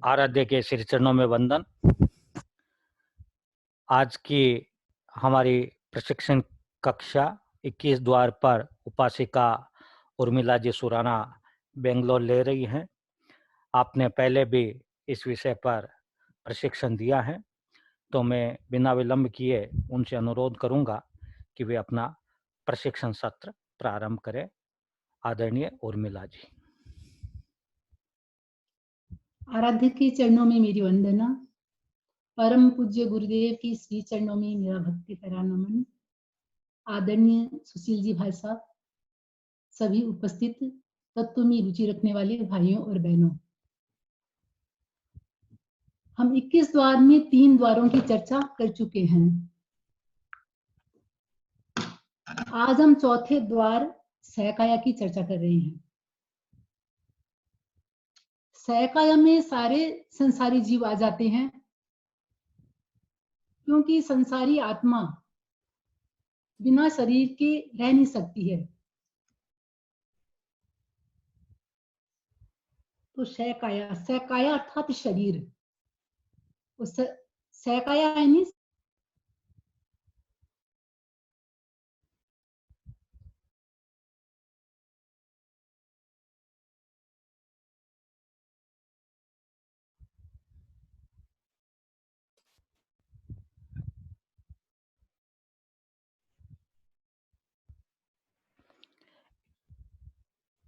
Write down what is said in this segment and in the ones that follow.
आराध्य के श्री चरणों में वंदन। आज की हमारी प्रशिक्षण कक्षा 21 द्वार पर उपासिका उर्मिला जी सुराना बेंगलोर ले रही हैं। आपने पहले भी इस विषय पर प्रशिक्षण दिया है, तो मैं बिना विलंब किए उनसे अनुरोध करूंगा कि वे अपना प्रशिक्षण सत्र प्रारंभ करें। आदरणीय उर्मिला जी। आराध्य के चरणों में मेरी वंदना। परम पूज्य गुरुदेव की श्री चरणों में मेरा भक्ति भरा नमन। आदरणीय सुशील जी भाई साहब, सभी उपस्थित तत्व में रुचि रखने वाले भाइयों और बहनों, हम 21 द्वार में 3 द्वारों की चर्चा कर चुके हैं। आज हम चौथे द्वार सहकाया की चर्चा कर रहे हैं। सहकाया में सारे संसारी जीव आ जाते हैं, क्योंकि संसारी आत्मा बिना शरीर के रह नहीं सकती है। तो सहकाया, सहकाया अर्थात शरीर, सहकाया यानी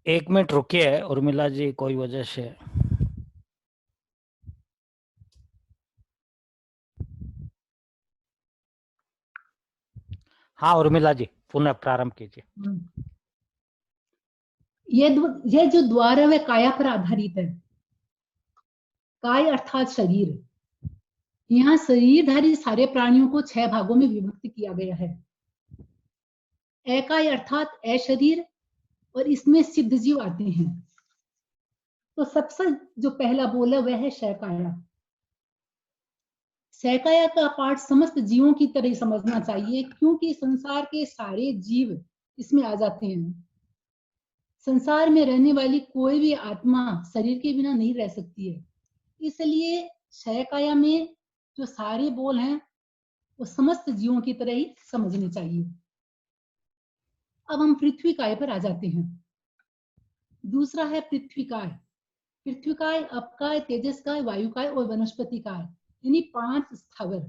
एक मिनट रुकिए उर्मिला जी, कोई वजह से। हाँ उर्मिला जी, पुनः प्रारंभ कीजिए। ये जो द्वार है वह काया पर आधारित है। काय अर्थात शरीर। यहाँ शरीरधारी सारे प्राणियों को 6 भागों में विभक्त किया गया है। एकाय अर्थात अशरीर, और इसमें सिद्ध जीव आते हैं। तो सबसे जो पहला बोल है वह है सहकाया। सहकाया का पाठ समस्त जीवों की तरह समझना चाहिए, क्योंकि संसार के सारे जीव इसमें आ जाते हैं। संसार में रहने वाली कोई भी आत्मा शरीर के बिना नहीं रह सकती है। इसलिए सहकाया में जो सारे बोल हैं वो समस्त जीवों की तरह ही समझने चाहिए। अब हम पृथ्वी काय पर आ जाते हैं। दूसरा है पृथ्वी काय। पृथ्वी काय, अपकाय, तेजस काय, वायु काय और वनस्पति काय, यानी 5 स्थावर।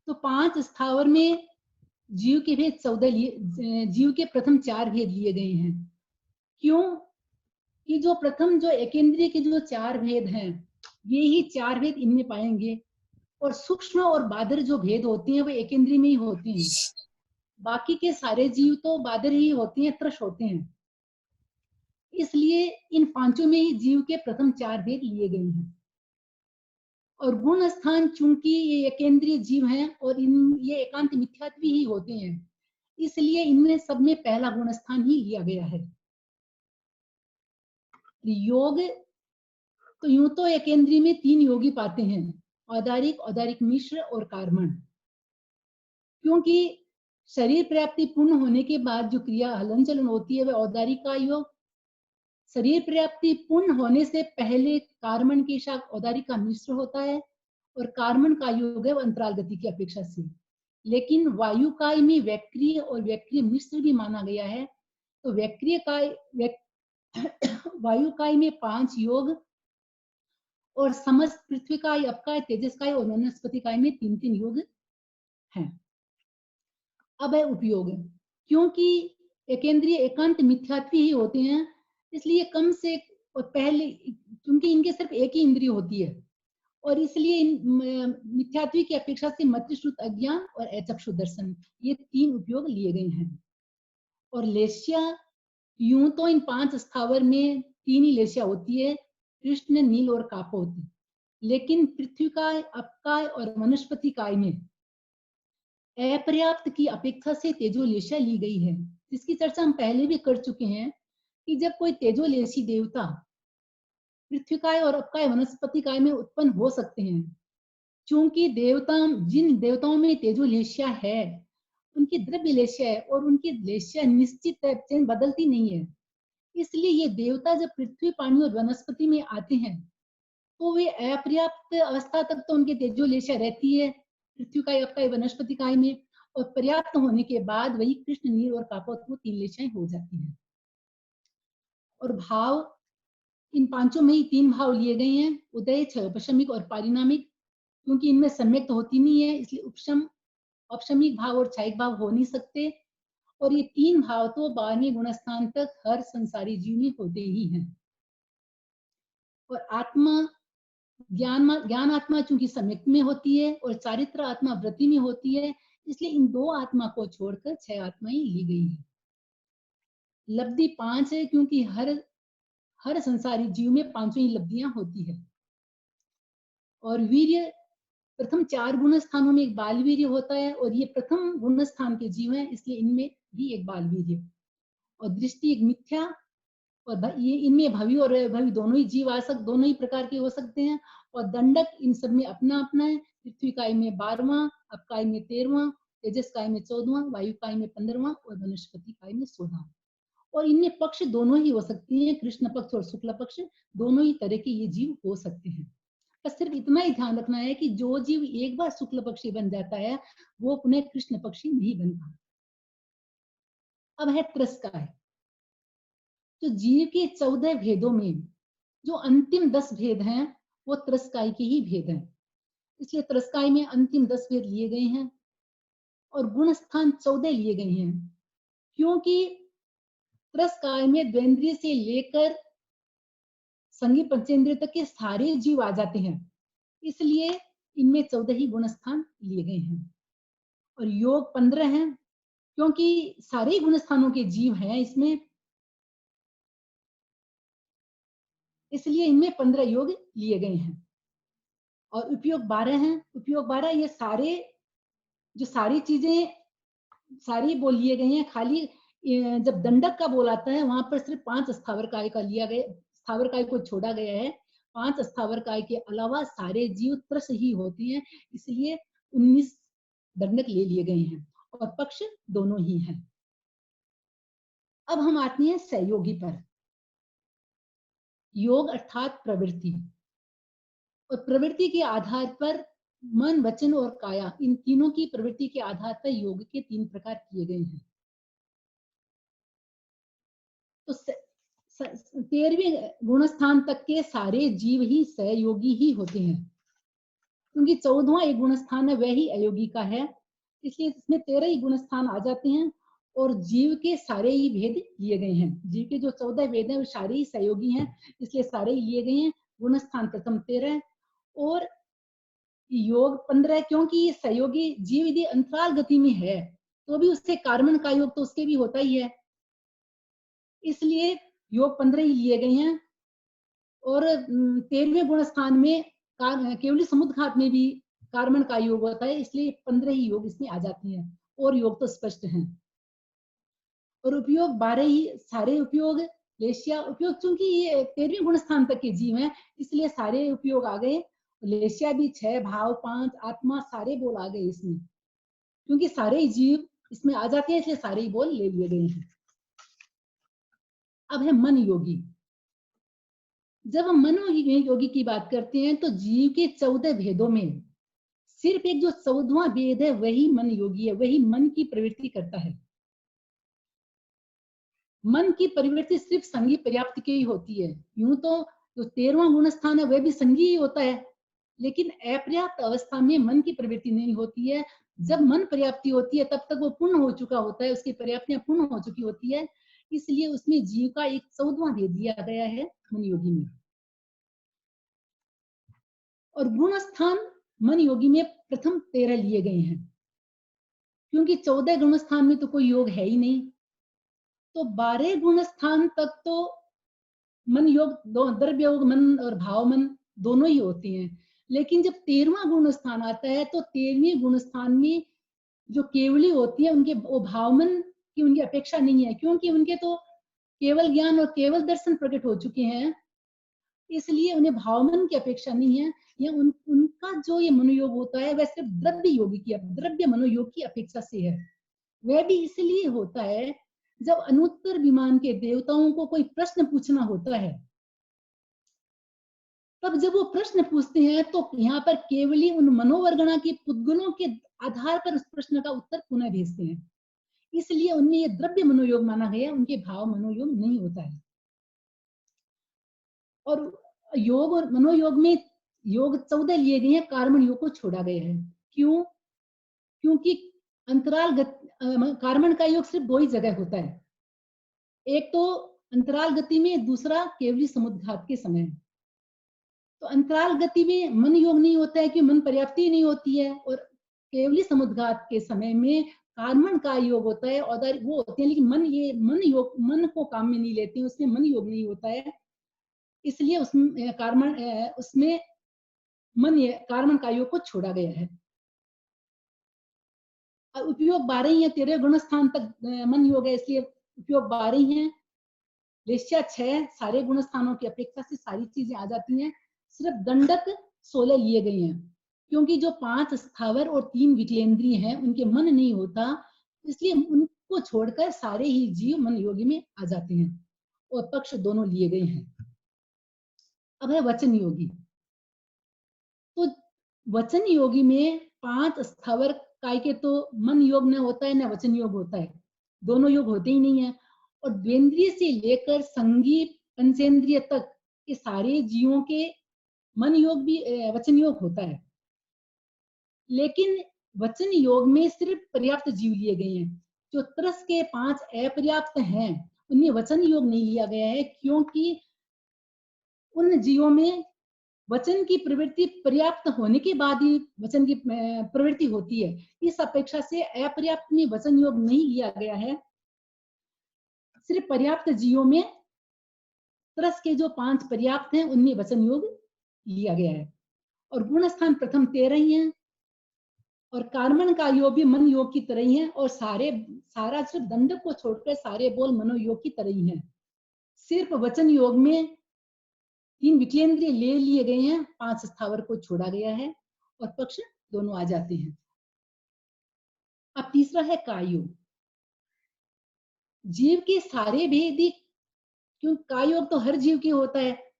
तो 5 स्थावर में जीव के भेद 14 लिए, जीव के प्रथम 4 भेद लिए गए हैं। क्यों? कि जो प्रथम जो एकेंद्रिय के जो 4 भेद हैं, ये ही 4 भेद इनमें पाएंगे, और सूक्ष्म और बादर जो भेद होते हैं वो एकेंद्रिय में ही होते हैं। बाकी के सारे जीव तो बादर ही होते हैं, त्रश होते हैं। इसलिए इन 5 में ही जीव के प्रथम 4 भेद लिए गए हैं। और गुण स्थान, चूंकि ये एकेंद्रीय जीव हैं और ये एकांत मिथ्यात्वी ही होते हैं, इसलिए इनमें सब में पहला गुण स्थान ही लिया गया है। योग, तो यूं तो एकेंद्रीय में 3 योगी पाते हैं, औदारिक, औदारिक मिश्र और कार्मण। क्योंकि शरीर प्राप्ति पूर्ण होने के बाद जो क्रिया हलन चलन होती है वह औदारिक का योग, शरीर प्राप्ति पूर्ण होने से पहले कार्मण के साथ औदारिक का मिश्र होता है, और कार्मण का योग है अंतराल गति की अपेक्षा से। लेकिन वायु काय में वैक्रिय और वैक्रिय मिश्र भी माना गया है। तो वैक्रिय काय, वायु काय में 5 योग, और समस्त पृथ्वी काय, अपकाय, तेजस काय और वनस्पति काय में 3-3 योग हैं। अब है उपयोग। क्योंकि एकेंद्रीय एकांत मिथ्यात्वी ही होते हैं, इसलिए कम से पहले, क्योंकि इनके सिर्फ एक ही इंद्रिय होती है, और इसलिए इन मिथ्यात्वी की अपेक्षा से मतिश्रुत अज्ञान और अचक्षु दर्शन, ये 3 उपयोग लिए गए हैं। और लेस्या, यूं तो इन 5 स्थावर में 3 ही लेस्या होती है, कृष्ण, नील और कापोत। लेकिन पृथ्वी काय, अपकाय और वनस्पति काय में अपर्याप्त की अपेक्षा से तेजोलेशिया ली गई है, जिसकी चर्चा हम पहले भी कर चुके हैं कि जब कोई तेजोलेशी देवता पृथ्वी काय और अपकाय वनस्पति काय में उत्पन्न हो सकते हैं, चूंकि देवता, जिन देवताओं में तेजोलेशिया है उनकी द्रव्य लेशिया है, और उनकी लेशिया निश्चित है, बदलती नहीं है। इसलिए ये देवता जब पृथ्वी, पानी और वनस्पति में आते हैं तो वे अपर्याप्त अवस्था तक तो उनके तेजोलेशा रहती है पृथ्वी काय, आपका वनस्पति काय में, और पर्याप्त होने के बाद वही कृष्ण, नील और काकोत्व 3 लेशाएं हो जाती हैं। और भाव, इन पांचों में ही 3 भाव लिए गए हैं, उदय, क्षय, उपशमिक और पारिणामिक। क्योंकि इनमें सम्यक तो होती नहीं है, इसलिए उपशम, औपशमिक भाव और क्षयिक भाव हो नहीं सकते। और ये 3 भाव तो 12वें गुणस्थान तक हर संसारी जीव में होते ही हैं। और आत्मा, ज्ञान आत्मा चूंकि सम्यक में होती है और चारित्र आत्मा वृत्ति में होती है, इसलिए इन 2 आत्मा को छोड़कर 6 आत्माएं ली गई है। लब्धि 5 है, क्योंकि हर संसारी जीव में 5 ही लब्धियां होती है। और वीर्य, प्रथम 4 गुण स्थानों में एक बाल वीर्य होता है, और ये प्रथम गुण स्थान के जीव हैं, इसलिए इनमें भी एक बाल वीर्य। और दृष्टि एक मिथ्या, और ये इनमें भवि और भवि दोनों ही जीव दोनों ही प्रकार के हो सकते हैं। और दंडक इन सब में अपना अपना है, पृथ्वी काय में 12वां, अप काय में 13वां, तेजस काय में 14वां, वायु काय में 15वां और वनस्पति काय में 16वां। और इनमें पक्ष दोनों ही हो सकती हैं, कृष्ण पक्ष और शुक्ल पक्ष, दोनों ही तरह के ये जीव हो सकते हैं। बस सिर्फ इतना ही ध्यान रखना है कि जो जीव एक बार शुक्ल पक्षी बन जाता है वो पुनः कृष्ण पक्षी नहीं बनता। अब है त्रस्काय। तो जीव के 14 भेदों में जो अंतिम 10 भेद हैं वो त्रस्काय के ही भेद हैं, इसलिए त्रस्काय में अंतिम 10 भेद लिए गए हैं और गुण स्थान 14 लिए गए हैं। क्योंकि त्रस्काय में द्वेंद्रिय से लेकर संगी पंचेंद्रिय तक के सारे जीव आ जाते हैं, इसलिए इनमें 14 ही गुण स्थान लिए गए हैं। और योग 15 है, क्योंकि सारे गुण स्थानों के जीव हैं इसमें, इसलिए इनमें 15 योग लिए गए हैं। और उपयोग 12 हैं। उपयोग 12 ये सारे जो सारी चीजें सारी बोल लिए गए हैं, खाली जब दंडक का बोल आता है वहां पर सिर्फ 5 स्थावर काय का लिया गया, स्थावर काय को छोड़ा गया है। 5 स्थावर काय के अलावा सारे जीव त्रस ही होते हैं, इसलिए 19 दंडक ले लिए गए हैं और पक्ष दोनों ही हैं। अब हम आते हैं सहयोगी पर। योग अर्थात प्रवृत्ति, और प्रवृत्ति के आधार पर मन, वचन और काया, इन तीनों की प्रवृत्ति के आधार पर योग के 3 प्रकार किए गए हैं। तो 13वें गुणस्थान तक के सारे जीव ही सहयोगी ही होते हैं, क्योंकि 14वां एक गुणस्थान है वह ही अयोगी का है, इसलिए इसमें 13 ही गुणस्थान आ जाते हैं। और जीव के सारे ही भेद लिए गए हैं, जीव के जो 14 भेद हैं वो सारे ही सहयोगी हैं, इसलिए सारे ही लिए गए हैं। गुणस्थान प्रथम 13 और योग 15, क्योंकि ये सहयोगी जीव यदि अंतराल गति में है तो भी उससे कार्बन का योग तो उसके भी होता ही है, इसलिए योग 15 ही लिए गए हैं। और 13वें गुण स्थान में केवली समुद्र घात में भी कार्बन का योग होता है, इसलिए 15 ही योग इसमें आ जाते हैं, और योग तो स्पष्ट हैं। और उपयोग 12 ही, सारे उपयोग लेशिया उपयोग, चूंकि ये 13वें गुण स्थान तक के जीव हैं इसलिए सारे उपयोग आ गए। लेशिया भी 6, भाव 5, आत्मा सारे बोल आ गए इसमें, क्योंकि सारे ही जीव इसमें आ जाते हैं, इसलिए सारे ही बोल ले लिए गए हैं। अब है मन योगी। जब हम मन योगी की बात करते हैं तो जीव के 14 भेदों में सिर्फ एक जो 14वां भेद है वही मन योगी है, वही मन की प्रवृत्ति करता है। मन की प्रवृत्ति सिर्फ संगी पर्याप्त की ही होती है। यूं तो जो 13वां गुण स्थान है वह भी संगी ही होता है, लेकिन अपर्याप्त अवस्था में मन की प्रवृत्ति नहीं होती है। जब मन पर्याप्ति होती है तब तक वो पूर्ण हो चुका होता है, उसकी पर्याप्तियां पूर्ण हो चुकी होती है, इसलिए उसमें जीव का एक 14वां भेद दिया गया है मन योगी में। और गुण स्थान मन योगी में प्रथम 13 लिए गए हैं, क्योंकि 14 गुण स्थान में तो कोई योग है ही नहीं, तो 12 गुण स्थान तक तो मन योग, द्रव्य योग मन और भाव मन दोनों ही होते हैं। लेकिन जब 13वां गुण स्थान आता है तो 13वें गुण स्थान में जो केवली होती है उनके वो भाव मन की उनकी अपेक्षा नहीं है, क्योंकि उनके तो केवल ज्ञान और केवल दर्शन प्रकट हो चुके हैं, इसलिए उन्हें भावमन की अपेक्षा नहीं है। या उनका जो ये मनोयोग होता है वह सिर्फ द्रव्य योगी की, द्रव्य मनोयोग की अपेक्षा से है। वह भी इसलिए होता है जब अनुत्तर विमान के देवताओं को कोई प्रश्न पूछना होता है, तब जब वो प्रश्न पूछते हैं तो यहाँ पर केवली उन मनोवर्गणा के पुद्गलों के आधार पर उस प्रश्न का उत्तर पुनः भेजते हैं। इसलिए उनमें ये द्रव्य मनोयोग माना गया, उनके भाव मनोयोग नहीं होता है। और योग और मनोयोग में योग 14 लिए गए हैं, कार्बन योग को छोड़ा गया है। क्यों? क्योंकि कार्बन का योग सिर्फ 2 ही जगह होता है, एक तो अंतराल गति में, दूसरा केवली समुद्घात के समय। तो अंतराल गति में मन योग नहीं होता है कि मन पर्याप्ति नहीं होती है, और केवली समुद्घात के समय में कार्बन का योग होता है, और वो होते हैं, लेकिन मन को काम में नहीं लेते हैं, उसमें मन योग नहीं होता है। इसलिए उसमें कार्बन का योग को छोड़ा गया है। उपयोग 12 ही है, 13 गुण स्थान तक मन योग है, इसलिए उपयोग 12 ही है। लेश्या 6, सारे गुण स्थानों की अपेक्षा से सारी चीजें आ जाती हैं। सिर्फ दंडक 16 लिए गए हैं, क्योंकि जो 5 स्थावर और 3 विकलेंद्रीय हैं, उनके मन नहीं होता, इसलिए उनको छोड़कर सारे ही जीव मन योगी में आ जाते हैं, और पक्ष दोनों लिए गए हैं। अब है वचन योगी। तो वचन योगी में 5 स्थावर काय के तो मन योग न होता है, न वचन योग होता है, दोनों योग होते ही नहीं है। और द्वेंद्रिय से लेकर संगीत पंचेंद्रिय तक के सारे जीवों के मन योग भी वचन योग होता है, लेकिन वचन योग में सिर्फ पर्याप्त जीव लिए गए हैं। जो तरस के 5 अपर्याप्त हैं, उनमें वचन योग नहीं लिया गया है, क्योंकि उन जीवों में वचन की प्रवृत्ति पर्याप्त होने के बाद ही वचन की प्रवृत्ति होती है। इस अपेक्षा से अपर्याप्त में वचन योग नहीं लिया गया है। सिर्फ पर्याप्त जीवों में तरस के जो 5 पर्याप्त हैं, उनमें वचन योग लिया गया है। और गुण स्थान प्रथम 13 ही है, और कार्बन का योग भी मन योग की तरह ही है, और सारा सिर्फ दंडक को छोड़कर सारे बोल मनोयोग की तरह ही है। सिर्फ वचन योग में 3 विकलेंद्रिय ले लिए गए हैं, 5 स्थावर को छोड़ा गया है, और पक्ष दोनों आ जाते हैं। अब तीसरा है कायोग। जीव के सारे भेदी, क्यों कायोग तो हर जीव के होता है,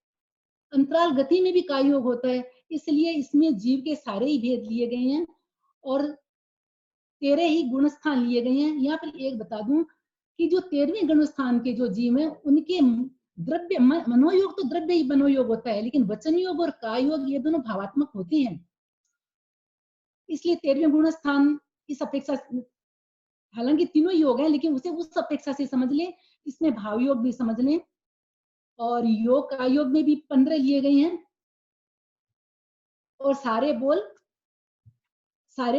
अंतराल गति में भी कायोग होता है, इसलिए इसमें जीव के सारे ही भेद लिए गए हैं, और 13 ही गुण स्थान लिए गए हैं। यहाँ पर एक बता दूं कि जो 13वें गुण स्थान के जो जीव हैं, उनके द्रव्य मनोयोग तो द्रव्य ही मनोयोग होता है, लेकिन वचन योग और कायोग ये दोनों भावात्मक होते हैं। इसलिए 13वें गुण स्थान इस अपेक्षा, हालांकि तीनों योग है, लेकिन उसे उस अपेक्षा से समझ लें, इसमें भाव योग भी समझ लें। और योग कायोग में भी 15 लिए गए हैं, और सारे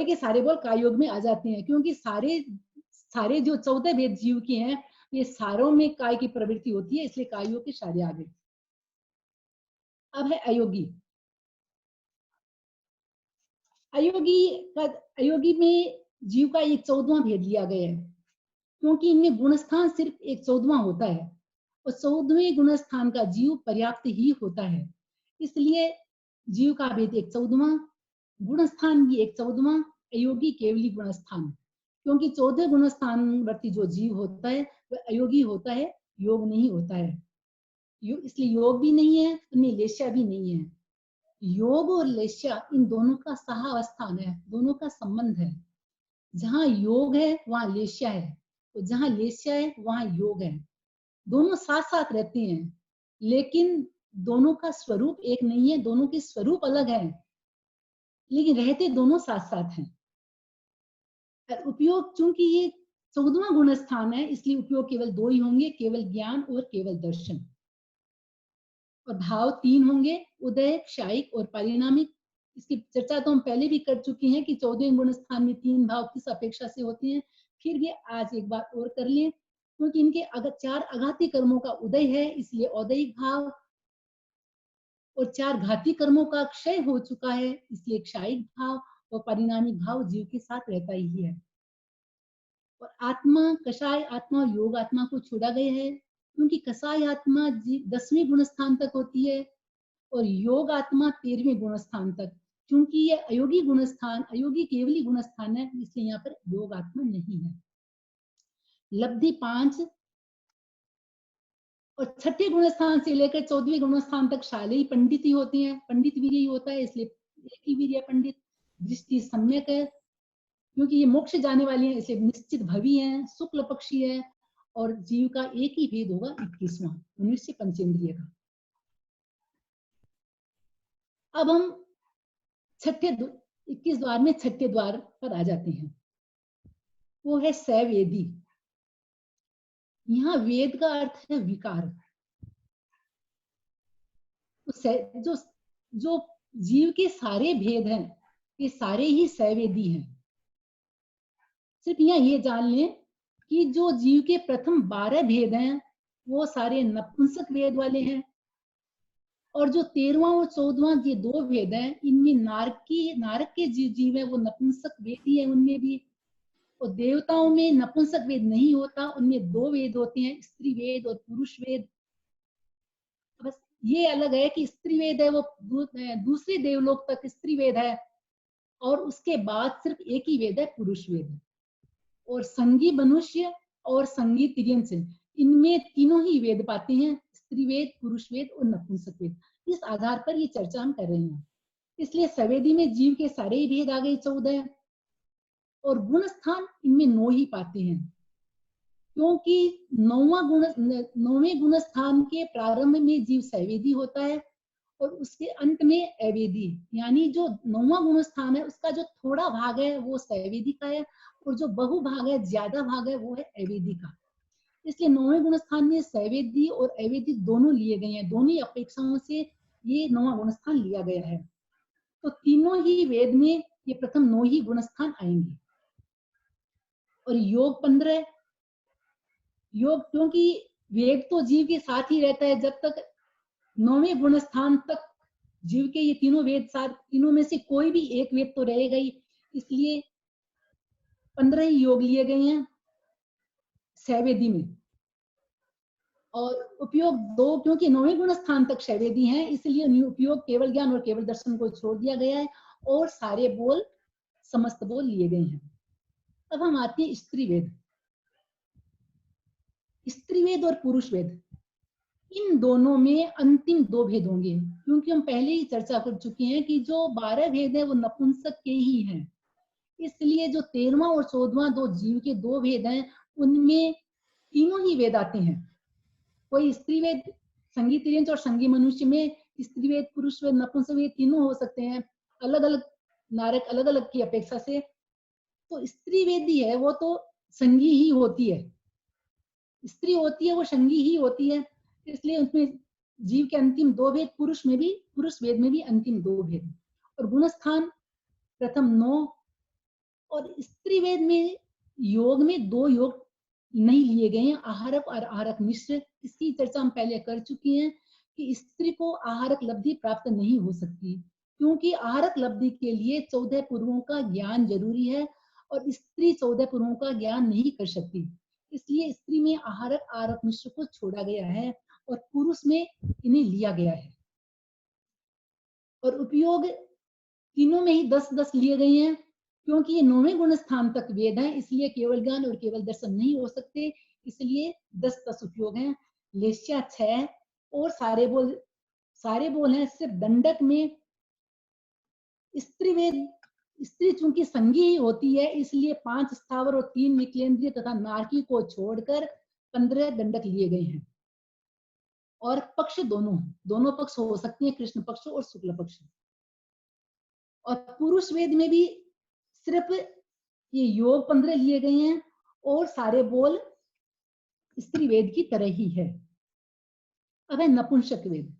के सारे बोल कायोग में आ जाते हैं, क्योंकि सारे जो 14 भेद जीव के हैं, ये सारों में काय की प्रवृत्ति होती है, इसलिए कायोग के सारे आ गए। अब है अयोगी। अयोगी में जीव का एक 14वां भेद लिया गया है, क्योंकि इनमें गुणस्थान सिर्फ एक 14वां होता है, और 14वें गुणस्थान का जीव पर्याप्त ही होता है, इसलिए जीव का भेद एक 14वां, गुणस्थान भी एक 14वां, अयोगी केवली गुणस्थान, क्योंकि 14 गुणस्थान वर्ती जो जीव होता है वह अयोगी होता है, योग नहीं होता है। इसलिए योग भी नहीं है, उनमें लेश्या भी नहीं है। योग और लेश्या इन दोनों का सहावस्थान है, दोनों का संबंध है। जहां योग है वहां लेश्या है, तो जहां लेश्या है वहां योग है। दोनों साथ साथ रहते हैं, लेकिन दोनों का स्वरूप एक नहीं है, दोनों के स्वरूप अलग है, लेकिन रहते दोनों साथ साथ हैं। उपयोग चूंकि ये 14वां गुण स्थान है, इसलिए उपयोग केवल 2 ही होंगे, केवल ज्ञान और केवल दर्शन। और भाव 3 होंगे, उदय, क्षायिक और पारिणामिक। इसकी चर्चा तो हम पहले भी कर चुके हैं कि 14वें गुण स्थान में 3 भाव किस अपेक्षा से होते हैं, फिर भी आज एक बार और कर लें, क्योंकि इनके 4 आघाती कर्मों का उदय है, इसलिए औदयिक भाव, और 4 घाती कर्मों का क्षय हो चुका है, इसलिए क्षायिक भाव, और परिणामिक भाव जीव के साथ रहता ही है। और आत्मा, कषाय आत्मा, योग आत्मा को छोड़ा गया है, क्योंकि कषाय आत्मा 10वें गुण स्थान तक होती है, और योग आत्मा 13वें गुण स्थान तक। क्योंकि ये अयोगी गुण स्थान, अयोगी केवली गुण स्थान है, इसलिए यहाँ पर योग आत्मा नहीं है। लब्धि 5 और छठे गुण स्थान से लेकर 14वें गुण स्थान तक शालेय पंडित ही होती हैं, पंडित वीर्य ही होता है, इसलिए एक ही वीर्य पंडित। दृष्टि सम्यक है, क्योंकि ये मोक्ष जाने वाली है, इसलिए निश्चित भवी है, शुक्ल पक्षी है, और जीव का एक ही भेद होगा 21वां, मनुष्य पंचेंद्रिय का। अब हम 21 द्वार में छठे द्वार पर आ जाते हैं, वो है सवेदी। यहाँ वेद का अर्थ है विकार। तो जो जो जीव के सारे भेद हैं, ये सारे ही सवेदी हैं। सिर्फ यहाँ ये जान लें कि जो जीव के प्रथम 12 भेद हैं वो सारे नपुंसक वेद वाले हैं, और जो 13वां और 14वां ये 2 भेद हैं, इनमें नारक के जीव है वो नपुंसक वेद ही है उनमें भी। और देवताओं में नपुंसक वेद नहीं होता, उनमें 2 वेद होते हैं, स्त्री वेद और पुरुष वेद। बस ये अलग है कि स्त्री वेद है वो दूसरे देवलोक तक स्त्री वेद है, और उसके बाद सिर्फ एक ही वेद है, पुरुष वेद। और संगी मनुष्य और संगी तिर्यंच, इनमें तीनों ही वेद पाते हैं, स्त्री वेद, पुरुष वेद और नपुंसक वेद। इस आधार पर ये चर्चा हम कर रहे हैं। इसलिए सवेदी में जीव के सारे ही भेद आ गए 14, और गुण स्थान इनमें 9 ही पाते हैं, क्योंकि 9वें गुण स्थान के प्रारंभ में जीव सवेदी होता है और उसके अंत में अवेदी, यानी जो 9वां गुण स्थान है उसका जो थोड़ा भाग है वो सवेदी का है, और जो बहु भाग है, ज्यादा भाग है, वो है अवेदी का। इसलिए 9वें गुण स्थान में सवेदी और अवेदी दोनों लिए गए हैं, दोनों अपेक्षाओं से ये 9वां गुण स्थान लिया गया है। तो तीनों ही वेद में ये प्रथम 9 ही गुण स्थान आएंगे। और योग 15, योग क्योंकि वेद तो जीव के साथ ही रहता है, जब तक 9वें गुण स्थान तक जीव के ये तीनों वेद साथ, तीनों में से कोई भी एक वेद तो रहेगा ही, इसलिए 15 ही योग लिए गए हैं सवेदी में। और उपयोग 2, क्योंकि 9वें गुण स्थान तक सवेदी हैं, इसलिए उपयोग केवल ज्ञान और केवल दर्शन को छोड़ दिया गया है, और सारे बोल, समस्त बोल लिए गए हैं। अब हम आते हैं स्त्री वेद। स्त्री वेद और पुरुष वेद, इन दोनों में अंतिम 2 भेद होंगे, क्योंकि हम पहले ही चर्चा कर चुके हैं कि जो 12 भेद है वो नपुंसक के ही हैं। इसलिए जो 13वां और 14वां 2 जीव के 2 भेद हैं, उनमें तीनों ही वेद आते हैं। कोई स्त्री वेद, संगी तिर्यंच और संगी मनुष्य में स्त्री वेद, पुरुष वेद, नपुंसक वेद तीनों हो सकते हैं, अलग अलग नारक अलग अलग की अपेक्षा से। तो स्त्री वेदी है वो तो संगी ही होती है, स्त्री होती है वो संगी ही होती है, इसलिए उसमें जीव के अंतिम 2 भेद, पुरुष वेद में भी अंतिम 2 भेद। और गुण स्थान प्रथम 9, और स्त्री वेद में योग में 2 योग नहीं लिए गए हैं, आहारक और आहारक मिश्र। इसकी चर्चा हम पहले कर चुके हैं कि स्त्री को आहारक लब्धि प्राप्त नहीं हो सकती, क्योंकि आहारक लब्धि के लिए 14 पूर्वों का ज्ञान जरूरी है, और स्त्री 14 पूर्वों का ज्ञान नहीं कर सकती। इसलिए स्त्री में आहारक आहारक मिश्र को छोड़ा गया है, और पुरुष में इन्हें लिया गया है। और उपयोग तीनों में ही 10-10 लिए गए हैं, क्योंकि ये 9वें गुण स्थान तक वेद है, इसलिए केवल ज्ञान और केवल दर्शन नहीं हो सकते, इसलिए 10-10 उपयोग हैं। लेश्या 6, और सारे बोल हैं सिर्फ दंडक में। स्त्री चूंकि संगी ही होती है, इसलिए 5 स्थावर और 3 निकलेंद्रिय तथा नारकी को छोड़कर 15 दंडक लिए गए हैं। और पक्ष दोनों पक्ष हो सकते हैं, कृष्ण पक्ष और शुक्ल पक्ष। और पुरुष वेद में भी सिर्फ ये योग 15 लिए गए हैं, और सारे बोल स्त्री वेद की तरह ही है। अब है नपुंसक वेद।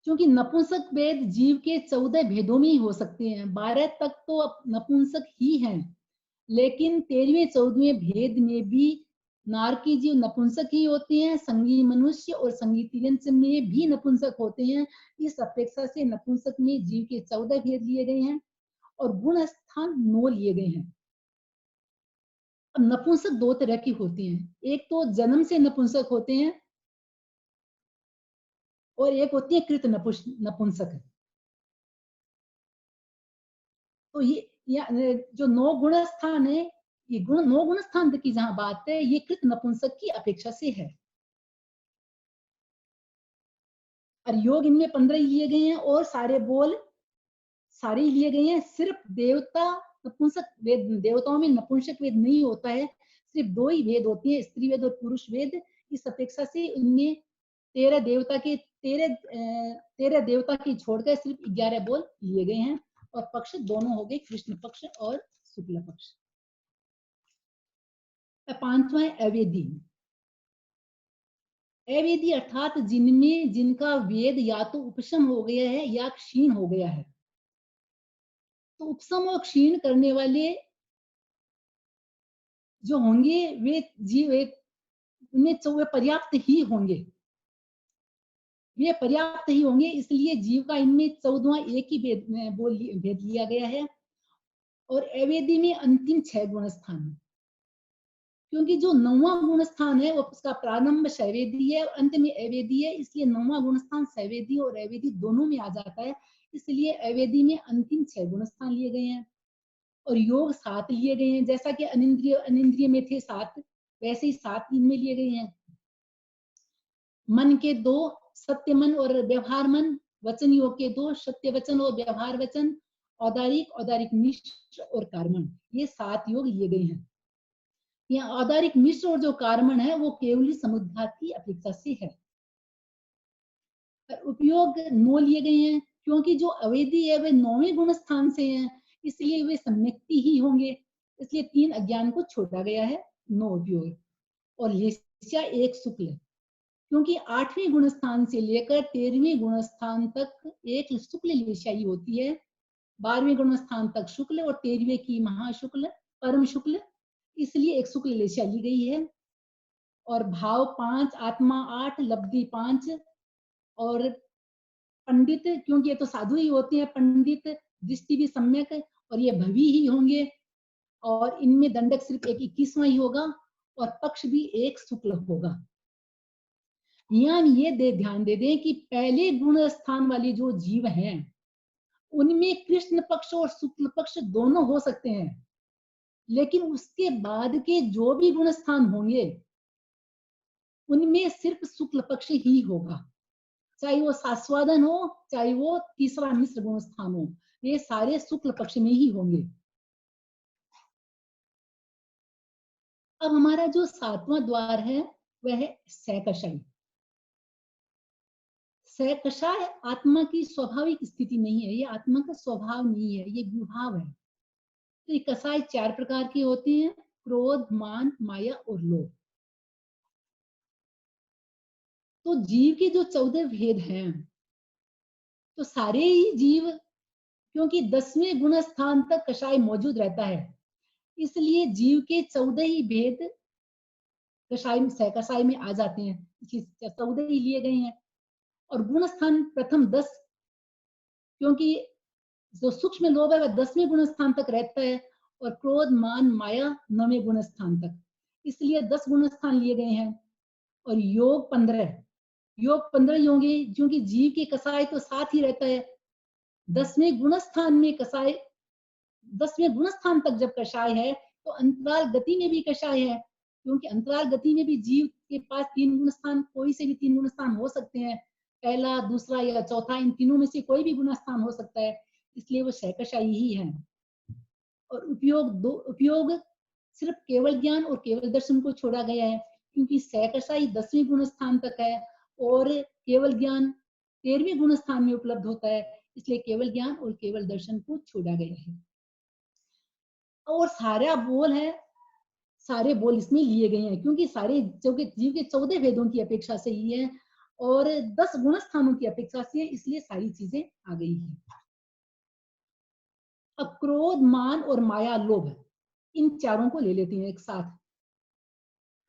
क्योंकि नपुंसक वेद जीव के 14 भेदों में ही हो सकते हैं, 12 तक तो नपुंसक ही हैं, लेकिन 13वें 14वें भेद में भी नारकी जीव नपुंसक ही होते हैं, संगी मनुष्य और संगी तिर्यंच में भी नपुंसक होते हैं। इस अपेक्षा से नपुंसक में जीव के 14 भेद लिए गए हैं, और गुण स्थान 9 लिए गए हैं। अब नपुंसक 2 तरह की होती हैं, एक तो जन्म से नपुंसक होते हैं, और एक होती है कृत नपुंसक। तो ये जो 9 गुण स्थान है, ये गुण नौ गुण स्थान की जहां बात है, ये कृत नपुंसक की अपेक्षा से है। और योग इनमें 15 लिए गए हैं और सारे बोल सारे ही लिए गए हैं। सिर्फ देवता नपुंसक वेद, देवताओं में नपुंसक वेद नहीं होता है, सिर्फ 2 ही वेद होते हैं, स्त्री वेद और पुरुष वेद। इस अपेक्षा से उनमें 13 देवता के छोड़कर सिर्फ 11 बोल लिए गए हैं। और पक्ष दोनों हो गए, कृष्ण पक्ष और शुक्ल पक्ष। 5वां है अवेदी। अवेदी अर्थात जिनका वेद या तो उपशम हो गया है या क्षीण हो गया है। तो उपशम और क्षीण करने वाले जो होंगे वे जीव उन्हें पर्याप्त ही होंगे, वे पर्याप्त ही होंगे। इसलिए जीव का इनमें 14वां एक ही भेद लिया गया है। और अवेदी में अंतिम 6 गुण स्थान है, क्योंकि जो 9वां गुण स्थान है वो उसका प्रारंभ शैवेदी है और अंत में अवेदी है, इसलिए 9वां गुण स्थान शैवेदी और अवेदी दोनों में आ जाता है। इसलिए अवेदी में अंतिम 6 गुण स्थान लिए गए हैं। और योग 7 लिए गए हैं, जैसा कि अनिंद्रिय में थे 7, वैसे ही 7 इनमें लिए गए हैं। मन के 2, सत्य मन और व्यवहार मन। वचन योग के 2, सत्य वचन और व्यवहार वचन। औदारिक मिश्र और कार्मण, ये 7 योग लिए गए हैं। यहाँ औदारिक मिश्र और जो कार्मण है वो केवली समुद्घात की अपेक्षा से है। उपयोग 9 लिए गए हैं, क्योंकि जो अवेदी है वे 9वें गुण स्थान से हैं, इसलिए वे सम्यक्ति ही होंगे। इसलिए 3 अज्ञान को छोड़ा गया है, 9 उपयोग। और लेस्या 1 शुक्ल, क्योंकि 8वें गुण स्थान से लेकर 13वें गुण स्थान तक एक शुक्ल लेस्या ही होती है। 12वें गुण स्थान तक शुक्ल और 13वें की महाशुक्ल परम शुक्ल, इसलिए एक शुक्ल लेस्या ली गई है। और भाव 5, आत्मा 8, लब्धि 5। और पंडित, क्योंकि ये तो साधु ही होते हैं, पंडित दृष्टि भी सम्यक है और ये भवी ही होंगे। और इनमें दंडक सिर्फ एक 21वां ही होगा और पक्ष भी एक शुक्ल होगा। यहाँ ये ध्यान दे दें कि पहले गुण स्थान वाले जो जीव हैं उनमें कृष्ण पक्ष और शुक्ल पक्ष दोनों हो सकते हैं, लेकिन उसके बाद के जो भी गुण स्थान होंगे उनमें सिर्फ शुक्ल पक्ष ही होगा, चाहे वो सास्वादन हो चाहे वो तीसरा मिश्र गुण स्थान हो, ये सारे शुक्ल पक्ष में ही होंगे। अब हमारा जो 7वां द्वार है वह है सहकशाई। सहकशाय आत्मा की स्वाभाविक स्थिति नहीं है, ये आत्मा का स्वभाव नहीं है, ये विभाव है। तो ये कसाय 4 प्रकार के होते हैं, क्रोध, मान, माया और लोभ। तो जीव के जो 14 भेद हैं, तो सारे ही जीव, क्योंकि 10वें गुण स्थान तक कषाय मौजूद रहता है, इसलिए जीव के 14 ही भेद कषाय में आ जाते हैं, इसलिए 14 ही लिए गए हैं। और गुण स्थान प्रथम 10, क्योंकि जो सूक्ष्म लोभ है वह 10वें गुण स्थान तक रहता है और क्रोध, मान, माया 9वें गुण स्थान तक, इसलिए 10 गुण स्थान लिए गए हैं। और योग 15 ही होंगे, क्योंकि जीव के कसाय तो साथ ही रहता है। 10वें गुण स्थान में कसाय, 10वें गुण स्थान तक जब कषाय है तो अंतराल गति में भी कषाय है, क्योंकि अंतराल गति में भी जीव के पास 3 गुण स्थान, कोई से भी 3 गुण स्थान हो सकते हैं, पहला, दूसरा या चौथा, इन तीनों में से कोई भी गुण स्थान हो सकता है, इसलिए वो सहकशाई ही है। और उपयोग सिर्फ केवल ज्ञान और केवल दर्शन को छोड़ा गया है, क्योंकि सहकशाई 10वें गुण स्थान तक है और केवल ज्ञान 13वें गुण स्थान में उपलब्ध होता है, इसलिए केवल ज्ञान और केवल दर्शन को छोड़ा गया है। और सारे बोल इसमें लिए गए हैं, क्योंकि सारे जीव के 14 भेदों की अपेक्षा से ही है और 10 गुण स्थानों की अपेक्षा से, इसलिए सारी चीजें आ गई हैं। अब क्रोध, मान और माया, लोभ, इन चारों को ले लेते हैं एक साथ।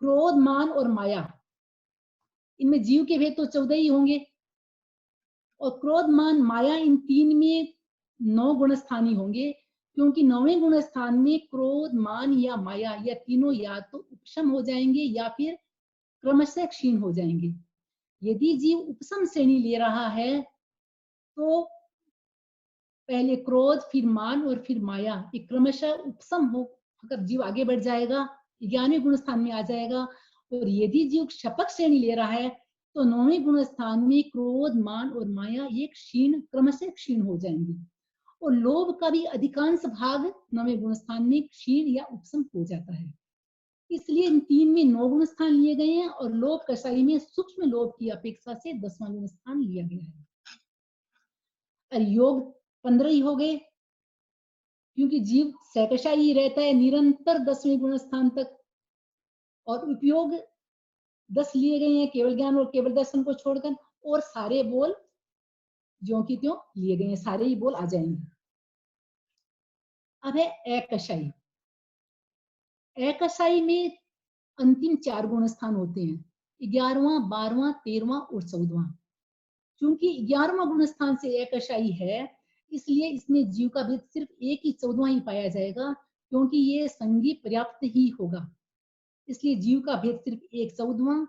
क्रोध, मान और माया, इनमें जीव के भेद तो 14 ही होंगे और क्रोध, मान, माया इन 3 में 9 गुण स्थानी होंगे, क्योंकि 9वें गुण स्थान में क्रोध, मान या माया या तीनों या तो उपशम हो जाएंगे या फिर क्रमशः क्षीण हो जाएंगे। यदि जीव उपशम श्रेणी ले रहा है तो पहले क्रोध, फिर मान और फिर माया, ये क्रमशः उपशम अगर जीव आगे बढ़ जाएगा, 11वें गुण स्थान में आ जाएगा। और यदि जीव शपथ श्रेणी ले रहा है तो 9वें गुण स्थान में क्रोध, मान और माया ये क्षीण, क्रमशः क्षीण हो जाएंगे। और लोभ का भी अधिकांश भाग 9वें गुण स्थान में क्षीण या उपशम हो जाता है। इसलिए इन 3 में 9 गुण स्थान लिए गए हैं और लोभ कषाई में सूक्ष्म लोभ की अपेक्षा से 10वां गुण स्थान लिया गया है। और योग 15 ही हो गए, क्योंकि जीव सहकशाई ही रहता है निरंतर 10वें गुण स्थान तक। और उपयोग 10 लिए गए हैं केवल ज्ञान और केवल दर्शन को छोड़कर, और सारे बोल ज्यों की त्यों लिए गए हैं, सारे ही बोल आ जाएंगे। अब है एकशाई। एकशाई में अंतिम 4 गुण स्थान होते हैं, 11वां, 12वां, 13वां और 14वां। क्योंकि 11वां गुण स्थान से एकशाई है, इसलिए इसमें जीव का भेद सिर्फ एक ही 14वां ही पाया जाएगा, क्योंकि ये संगी पर्याप्त ही होगा। इसलिए जीव का भेद सिर्फ एक 14वां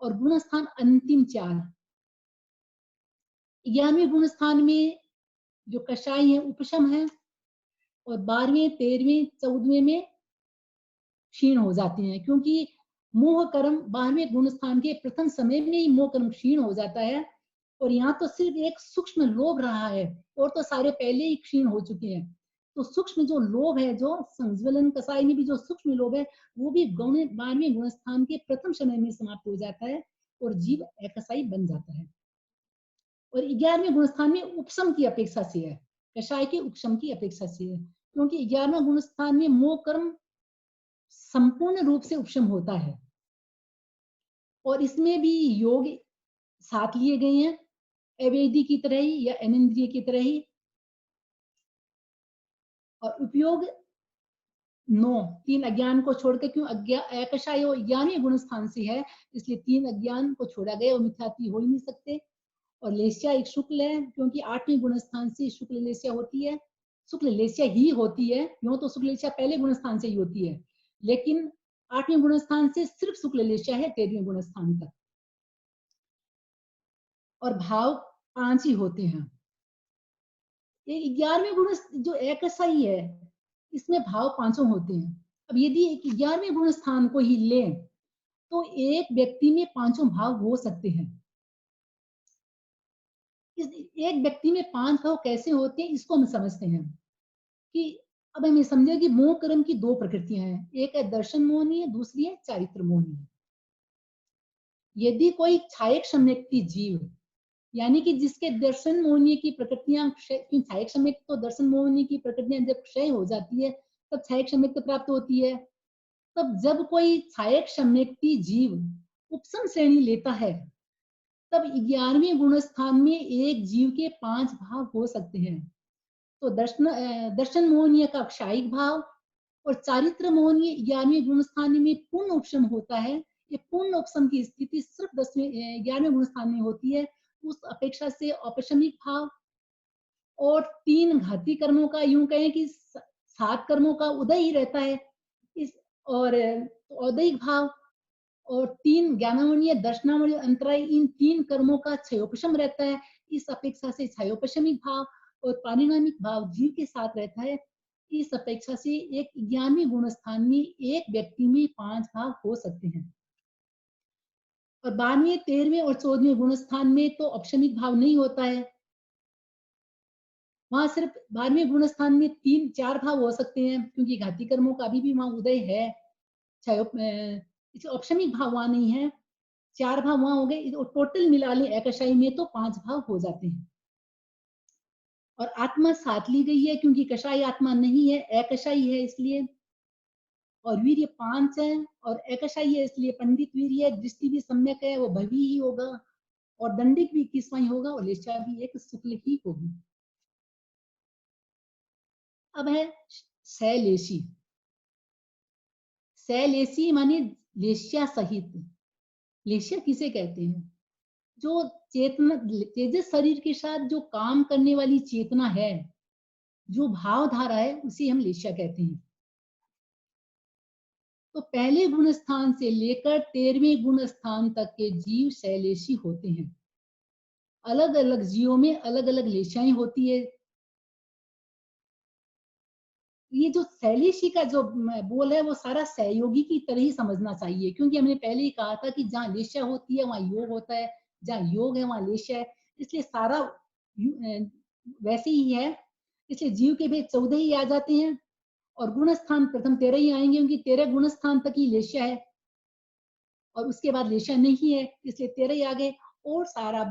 और गुण स्थान अंतिम 4। 11वें गुण स्थान में जो कषाई है उपशम है, और 12वें, 13वें, 14वें में क्षीण हो जाते हैं, क्योंकि मोह कर्म 12वें गुण स्थान के प्रथम समय में ही मोह कर्म क्षीण हो जाता है। और यहाँ तो सिर्फ एक सूक्ष्म लोभ रहा है, और तो सारे पहले ही क्षीण हो चुके हैं। तो सूक्ष्म जो लोभ है, जो संज्वलन कसाई में भी जो सूक्ष्म लोभ है, वो भी 12वें गुण स्थान के प्रथम समय में समाप्त हो जाता है और जीव एकसाई बन जाता है। और 11वें गुण स्थान में उपशम की अपेक्षा से है, कषाय के उपशम की अपेक्षा से है, क्योंकि 11वें गुण स्थान में मोह कर्म संपूर्ण रूप से उपशम होता है। और इसमें भी योग 7 लिए गए हैं, अवेदी की तरह ही या अनिंद्रिय की तरह ही। और उपयोग 9, 3 अज्ञान को छोड़कर, क्यों एकशाय और 11वें गुण स्थान से है, इसलिए 3 अज्ञान को छोड़ा गया और मिथ्यात्व हो ही नहीं सकते। और लेस्या एक शुक्ल है, क्योंकि 8वें गुण स्थान से शुक्ल लेस्या होती है, शुक्ल लेस्या ही होती है। यूं तो शुक्ल लेस्या पहले गुण स्थान से ही होती है, लेकिन 8वें गुण स्थान से सिर्फ शुक्ल लेस्या है 13वें गुण स्थान तक। और भाव 5 ही होते हैं। ये 11वें गुण जो एकसाई है, इसमें भाव 5 होते हैं। अब यदि 11वें गुण स्थान को ही लें तो एक व्यक्ति में 5 भाव हो सकते हैं। इस एक व्यक्ति में 5 भाव कैसे होते हैं, इसको हम समझते हैं। कि अब हमें समझे कि मोह कर्म की 2 प्रकृतियां हैं, एक है दर्शन मोहनी है, दूसरी है चारित्र मोहनी है। यदि कोई छायक सम्यक्ति जीव, यानी कि जिसके दर्शन मोहनी की प्रकृतियां छायक सम्यक, तो दर्शन मोहनी की प्रकृतियां जब क्षय हो जाती है तब छायक सम्यक प्राप्त होती है। तब जब कोई छायक सम्यक्ति जीव उपशम श्रेणी लेता है, तब 11वें गुण स्थान में एक जीव के 5 भाव हो सकते हैं। तो दर्शन मोहनीय का क्षायिक भाव और चारित्र मोहनीय 11वें गुण स्थान में पूर्ण उपशम होता है। ये पूर्ण उपशम की स्थिति सिर्फ 11वें गुण स्थान में होती है। उस अपेक्षा से औपशमिक भाव और 3 घाती कर्मों का, यूं कहें कि 7 कर्मों का उदय ही रहता है इस, और औदयिक भाव और 3 ज्ञानावरणीय, दर्शनावरणीय, अंतराय, इन 3 कर्मों का क्षयोपशम रहता है। इस अपेक्षा से क्षयोपशमिक भाव और पारिणामिक भाव जीव के साथ रहता है। इस अपेक्षा से एक 11वें गुण स्थान में एक व्यक्ति में 5 भाव हो सकते हैं। और 12वें, 13वें और 14वें गुण स्थान में तो अपशमिक भाव नहीं होता है। वहां सिर्फ 12वें गुण स्थान में 3-4 भाव हो सकते हैं, क्योंकि घाती कर्मों का अभी भी वहां उदय है। औपशमिक भाव वहां नहीं है, 4 भाव वहां हो गए। टोटल मिला लें एकशाई में तो 5 भाव हो जाते हैं। और आत्मा 7 ली गई है, क्योंकि कषाई आत्मा नहीं है, एकशाई है इसलिए। और वीर्य 5 है और एकशाई है, इसलिए पंडित वीर्य है, दृष्टि भी सम्यक है, वो भवी ही होगा। और दंडिक भी 21वां ही होगा और लेशा भी एक शुक्ल ही होगी। अब है शैलेशी। शैलेशी माने लेश्या सहित। लेश्या किसे कहते हैं? जो चेतना, तेजस शरीर के साथ जो काम करने वाली चेतना है, जो भावधारा है, उसे हम लेश्या कहते हैं। तो पहले गुण स्थान से लेकर 13वें गुण स्थान तक के जीव शैलेशी होते हैं। अलग अलग जीवों में अलग अलग लेशाएं होती है। ये जो शैलेशी का जो बोल है वो सारा सहयोगी की तरह ही समझना चाहिए, क्योंकि हमने पहले ही कहा था कि जहाँ लेशा होती है वहाँ योग होता है, जहाँ योग है वहाँ लेशा है, इसलिए सारा वैसे ही है। इसलिए जीव के भेद 14 ही आ जाते हैं और गुण स्थान प्रथम 13 ही आएंगे, क्योंकि 13 गुण स्थान तक ही लेशा है और उसके बाद लेशा नहीं है, इसलिए 13 ही आ गए। और सारे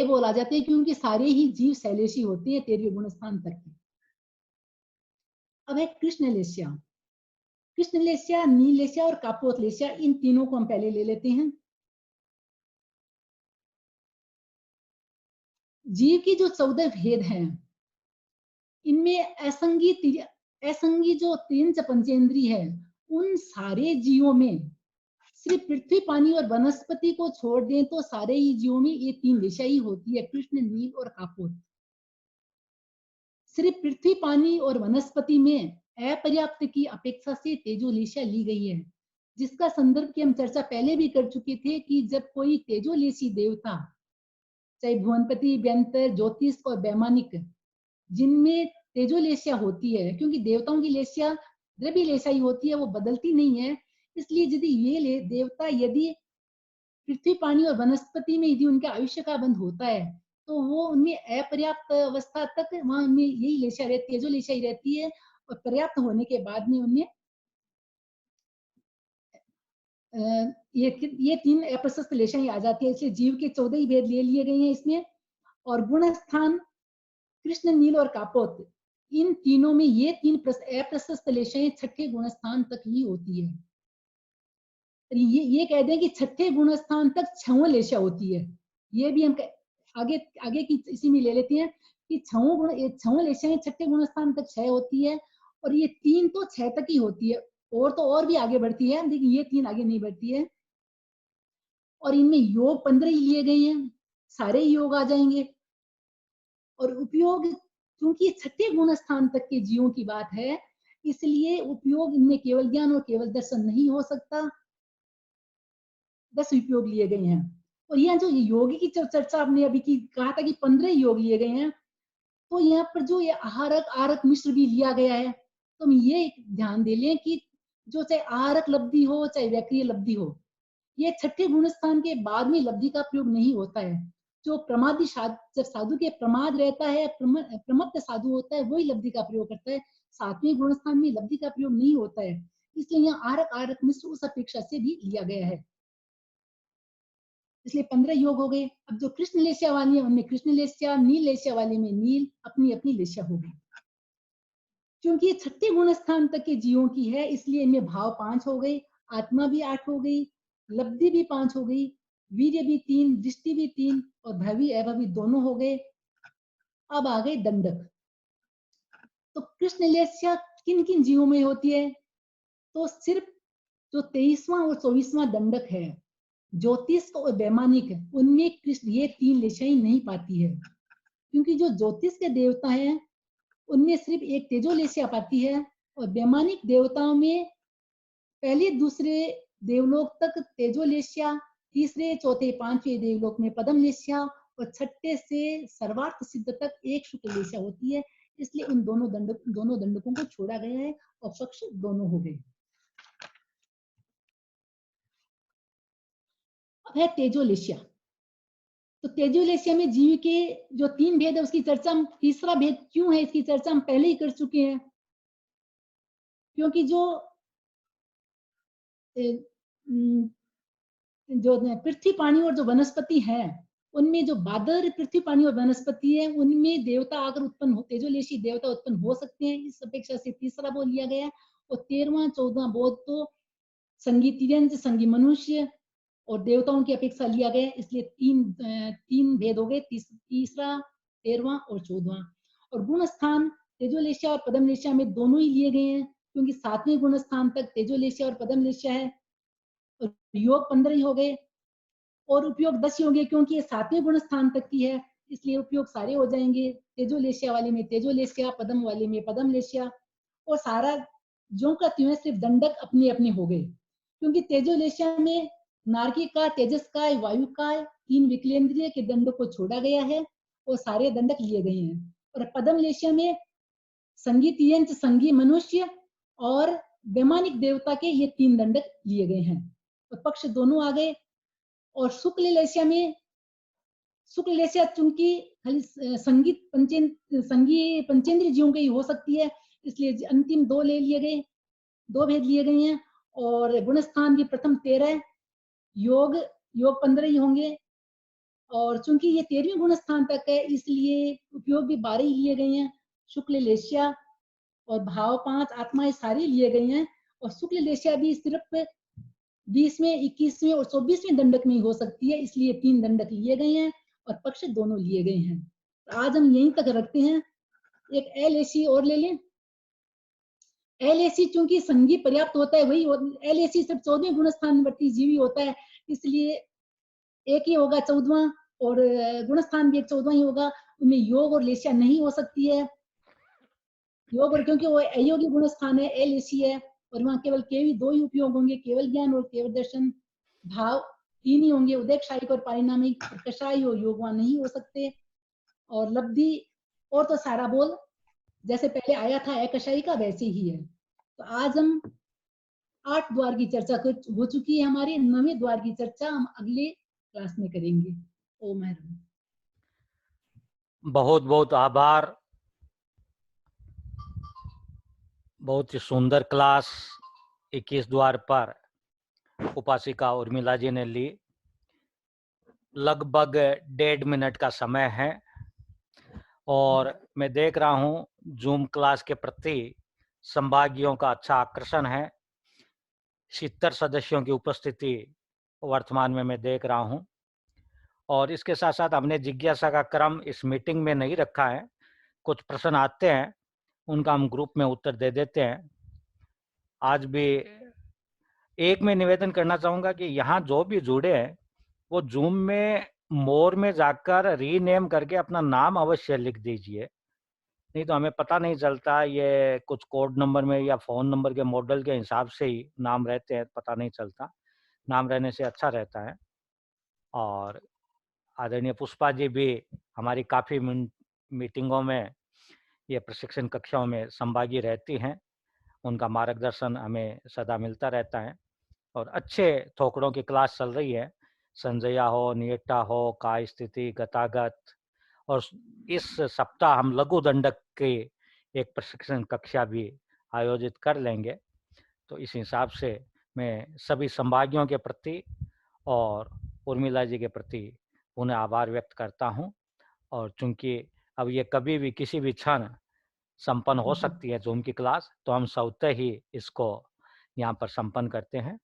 बोल आ जाते हैं, क्योंकि सारे ही जीव शैलेशी होते हैं 13 गुण स्थान तक के। अब है कृष्ण लेशा। कृष्ण लेशा, नील लेशा और कापोत लेशा, इन तीनों को हम पहले ले लेते हैं। जीव की जो 14 भेद हैं, इनमें असंगी जो 3 पंचेंद्री है, उन सारे जीवों में सिर्फ पृथ्वी, पानी और वनस्पति को छोड़ दें तो सारे ही जीवों में ये 3 लेशा ही होती है, कृष्ण, नील और कापोत। सिर्फ पृथ्वी, पानी और वनस्पति में अपर्याप्त की अपेक्षा से तेजोलेशा ली गई है, जिसका संदर्भ की हम चर्चा पहले भी कर चुके थे कि जब कोई तेजोलेशी देवता, चाहे भुवनपति, व्यंतर, ज्योतिष और वैमानिक, जिनमें तेजोलेशा होती है, क्योंकि देवताओं की लेशा द्रव्य लेशा ही होती है, वो बदलती नहीं है, इसलिए यदि ये देवता यदि पृथ्वी, पानी और वनस्पति में यदि उनका आयुष्य का बंध होता है, तो वो उनमें अपर्याप्त अवस्था तक वहां उनमें यही लेशा रहती है, जो लेशा ही रहती है, और पर्याप्त होने के बाद में उनमें ये 3 अप्रशस्त लेशा ही आ जाती है। इसलिए जीव के 14 ही भेद ले लिए गए हैं इसमें। और गुण स्थान कृष्ण, नील और कापोत, इन तीनों में ये 3 अप्रशस्त लेशाएं छठे गुण स्थान तक ही होती है। ये कह दें कि छठे गुण स्थान तक 6 लेशा होती है। ये भी हम आगे आगे की इसी में ले लेते हैं कि 6 लेशाएं छठे गुण स्थान तक 6 होती है, और ये 3 तो 6 तक ही होती है, और तो और भी आगे बढ़ती है, लेकिन ये 3 आगे नहीं बढ़ती है। और इनमें योग 15 ही लिए गए हैं, सारे योग आ जाएंगे। और उपयोग, क्योंकि छठे गुण स्थान तक के जीवों की बात है, इसलिए उपयोग इनमें केवल ज्ञान और केवल दर्शन नहीं हो सकता, 10 उपयोग लिए गए हैं। और यहाँ जो योगी की चर्चा आपने अभी की कहा था कि 15 योग लिए गए हैं, तो यहाँ पर जो ये आहारक आरक मिश्र भी लिया गया है, तो हम ये ध्यान दे लें कि जो चाहे आहारक लब्धि हो चाहे व्याक्रिय लब्धि हो, ये छठे गुण स्थान के बाद में लब्धि का प्रयोग नहीं होता है। जो प्रमादी जब साधु के प्रमाद रहता है, प्रमत्त साधु होता है, वही लब्धि का प्रयोग करता है, 7वें गुण स्थान में लब्धि का प्रयोग नहीं होता है। इसलिए यहाँ आरक आरक मिश्र उस अपेक्षा से भी लिया गया है, इसलिए 15 योग हो गए। अब जो कृष्ण लेशा वाली है उनमें कृष्ण लेशा, नील लेशा वाले में नील, अपनी अपनी लेशा हो गई। क्योंकि ये छठे गुण स्थान तक के जीवों की है, इसलिए इनमें भाव 5 हो गई, आत्मा भी 8 हो गई, लब्धि भी 5 हो गई, वीर्य भी 3, दृष्टि भी 3, और भवि अभवि दोनों हो गए। अब आ गए दंडक। तो कृष्ण लेशा किन किन जीवों में होती है? तो सिर्फ जो 23वां और 24वां दंडक है, ज्योतिष और वैमानिक, उनमें कृष्ण ये 3 लेशाएं नहीं पाती है, क्योंकि जो ज्योतिष के देवता हैं उनमें सिर्फ एक तेजोलेशा पाती है, और वैमानिक देवताओं में पहले दूसरे देवलोक तक तेजोलेशा, तीसरे चौथे पांचवें देवलोक में पद्मलेशा, और छठे से सर्वार्थ सिद्ध तक एक शुक्ल लेशा होती है। इसलिए इन दोनों दंडकों को छोड़ा गया है और पक्ष दोनों हो गए। अब है तेजोलेशा। तो तेजोलेशा में जीव के जो 3 भेद है उसकी चर्चा हम, तीसरा भेद क्यों है इसकी चर्चा हम पहले ही कर चुके हैं, क्योंकि जो पृथ्वी, पानी और जो वनस्पति है, उनमें जो बादर पृथ्वी, पानी और वनस्पति है, उनमें देवता अगर उत्पन्न हो, तेजोलेशी देवता उत्पन्न हो सकते हैं, इस अपेक्षा से तीसरा बोध लिया गया। और 13वां 14वां बोध तो संगी तिर्यंज, संगी मनुष्य और देवताओं की अपेक्षा लिया गया, इसलिए तीन भेद हो गए, तीसरा, 13वां और 14वां। और गुण स्थान तेजोलेशा और पद्मलेशा में दोनों ही लिए गए हैं, क्योंकि 7वें गुण स्थान तक तेजोलेशा और पद्मलेशा है, और योग 15 ही हो गए, और उपयोग 10 ही होंगे, क्योंकि ये 7वें गुण स्थान तक की है, इसलिए उपयोग सारे हो जाएंगे। तेजोलेशा वाले में तेजोलेशा, पद्म वाले में पद्मलेशा, और सारा जो का त्यों सिर्फ दंडक अपने अपने हो गए, क्योंकि तेजोलेशा में नारकी का, तेजस का, वायु का 3 विकलेंद्रिय के दंड को छोड़ा गया है और सारे दंडक लिए गए हैं। और पद्मलेशा में संगीत यंत्र, संगी मनुष्य और वैमानिक देवता के ये 3 दंडक लिए गए हैं। और पक्ष दोनों आ गए। और शुक्ल लेस्या में, शुक्ल लेस्या चूंकि खाली संगीत संगी पंचेंद्रिय जीवों की हो सकती है, इसलिए अंतिम 2 ले लिए गए, 2 भेद लिए गए हैं। और गुणस्थान भी प्रथम 13, योग 15 ही होंगे। और चूंकि ये 13वें गुण स्थान तक है, इसलिए उपयोग भी 12 ही लिए गए हैं। शुक्ल लेस्या और भाव 5 आत्माएं सारे लिए गए हैं। और शुक्ल लेस्या भी सिर्फ 20वें, 21वें और 24वें दंडक में ही हो सकती है, इसलिए 3 दंडक लिए गए हैं और पक्ष दोनों लिए गए हैं। तो आज हम यहीं तक रखते हैं। एक LAC और ले लें। LAC चूंकि संगी पर्याप्त होता है, वही LAC सिर्फ 14वें गुण स्थानवर्ती जीवी होता है, इसलिए एक ही होगा 14वां। और गुणस्थान भी एक 14वां ही होगा। उनमें योग और लेस्या नहीं हो सकती है। योग और क्योंकि वो अयोगी गुण स्थान है, LAC है, और वहां केवल केवल 2 ही उपयोग होंगे, केवल ज्ञान और केवल दर्शन। भाव 3 ही होंगे, उदयक्षायिक और पारिणामिक। कषाय और योग वहां नहीं हो सकते। और लब्धि और तो सारा बोल जैसे पहले आया था अकषायी का, वैसे ही है। तो आज हम 8 द्वार की चर्चा हो चुकी है हमारी। 9वें द्वार की चर्चा हम अगले क्लास में करेंगे। ओम हर। बहुत बहुत आभार। बहुत ही सुंदर क्लास 21 द्वार पर उपासिका उर्मिला जी ने ली। लगभग 1.5 मिनट का समय है और मैं देख रहा हूँ जूम क्लास के प्रति संभागियों का अच्छा आकर्षण है। 70 सदस्यों की उपस्थिति वर्तमान में मैं देख रहा हूँ। और इसके साथ साथ हमने जिज्ञासा का क्रम इस मीटिंग में नहीं रखा है। कुछ प्रश्न आते हैं, उनका हम ग्रुप में उत्तर दे देते हैं। आज भी एक मैं निवेदन करना चाहूँगा कि यहाँ जो भी जुड़े हैं वो जूम में मोर में जाकर रीनेम करके अपना नाम अवश्य लिख दीजिए, नहीं तो हमें पता नहीं चलता। ये कुछ कोड नंबर में या फ़ोन नंबर के मॉडल के हिसाब से ही नाम रहते हैं, पता नहीं चलता। नाम रहने से अच्छा रहता है। और आदरणीय पुष्पा जी भी हमारी काफ़ी मीटिंगों में, ये प्रशिक्षण कक्षाओं में संभागी रहती हैं। उनका मार्गदर्शन हमें सदा मिलता रहता है और अच्छे थोकड़ों की क्लास चल रही है। संजया हो, नियट्टा हो, काय स्थिति, गतागत। और इस सप्ताह हम लघु दंडक की एक प्रशिक्षण कक्षा भी आयोजित कर लेंगे। तो इस हिसाब से मैं सभी संभागियों के प्रति और उर्मिला जी के प्रति उन्हें आभार व्यक्त करता हूँ। और चूंकि अब ये कभी भी किसी भी क्षण संपन्न हो सकती है जूम की क्लास, तो हम स्वतः ही इसको यहाँ पर संपन्न करते हैं।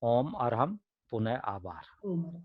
ओम अरहम पुनः आभार। ओम हर।